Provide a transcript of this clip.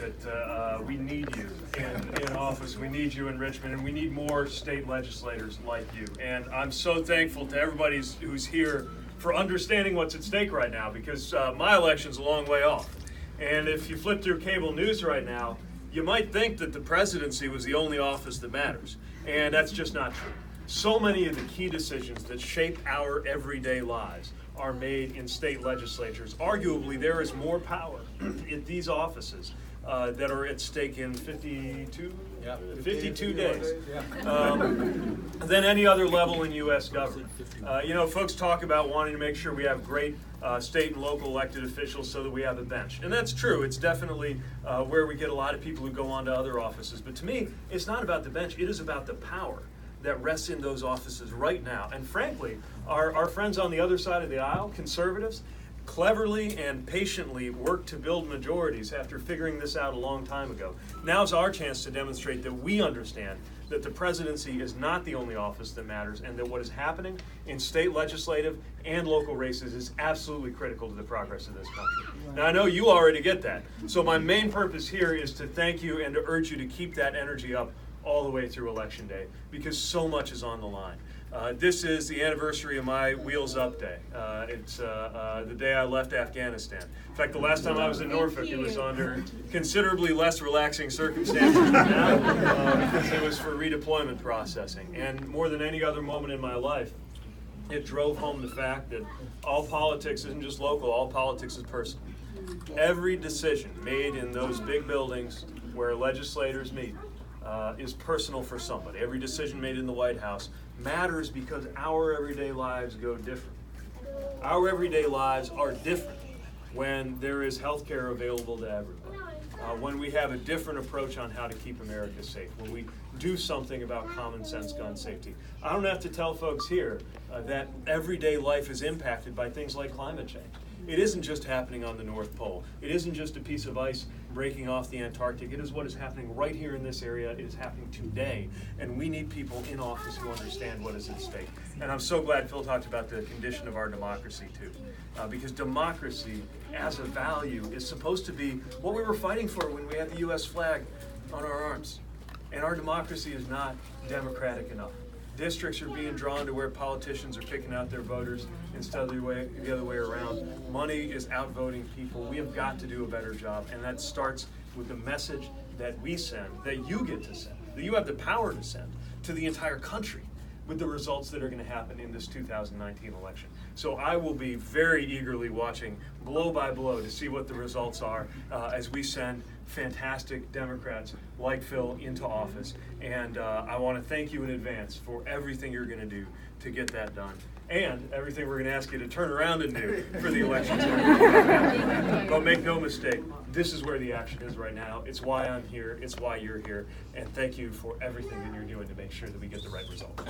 that we need you in office. We need you in Richmond, and we need more state legislators like you. And I'm so thankful to everybody who's here for understanding what's at stake right now, because my election's a long way off. And if you flip through cable news right now, you might think that the presidency was the only office that matters. And that's just not true. So many of the key decisions that shape our everyday lives are made in state legislatures. Arguably, there is more power in these offices that are at stake in 52 days than any other level in U.S. government. Folks talk about wanting to make sure we have great state and local elected officials so that we have a bench. And that's true. It's definitely where we get a lot of people who go on to other offices. But to me, it's not about the bench. It is about the power that rests in those offices right now. And frankly, our friends on the other side of the aisle, conservatives, cleverly and patiently work to build majorities after figuring this out a long time ago. Now's our chance to demonstrate that we understand that the presidency is not the only office that matters, and that what is happening in state legislative and local races is absolutely critical to the progress of this country. Now, I know you already get that. So my main purpose here is to thank you and to urge you to keep that energy up all the way through Election Day, because so much is on the line. This is the anniversary of my Wheels Up Day. It's the day I left Afghanistan. In fact, the last time I was in Norfolk, it was under considerably less relaxing circumstances than now, because it was for redeployment processing. And more than any other moment in my life, it drove home the fact that all politics isn't just local, all politics is personal. Every decision made in those big buildings where legislators meet is personal for somebody. Every decision made in the White House matters because our everyday lives go different. Our everyday lives are different when there is health care available to everybody, when we have a different approach on how to keep America safe, when we do something about common sense gun safety. I don't have to tell folks here that everyday life is impacted by things like climate change. It isn't just happening on the North Pole. It isn't just a piece of ice breaking off the Antarctic. It is what is happening right here in this area. It is happening today. And we need people in office who understand what is at stake. And I'm so glad Phil talked about the condition of our democracy too. Because democracy as a value is supposed to be what we were fighting for when we had the US flag on our arms. And our democracy is not democratic enough. Districts are being drawn to where politicians are picking out their voters instead of the other way around. Money is outvoting people. We have got to do a better job, and that starts with the message that we send, that you get to send, that you have the power to send to the entire country with the results that are going to happen in this 2019 election. So I will be very eagerly watching blow by blow to see what the results are as we send fantastic Democrats like Phil into office. And I want to thank you in advance for everything you're going to do to get that done, and everything we're going to ask you to turn around and do for the elections. But make no mistake, this is where the action is right now. It's why I'm here. It's why you're here. And thank you for everything that you're doing to make sure that we get the right result.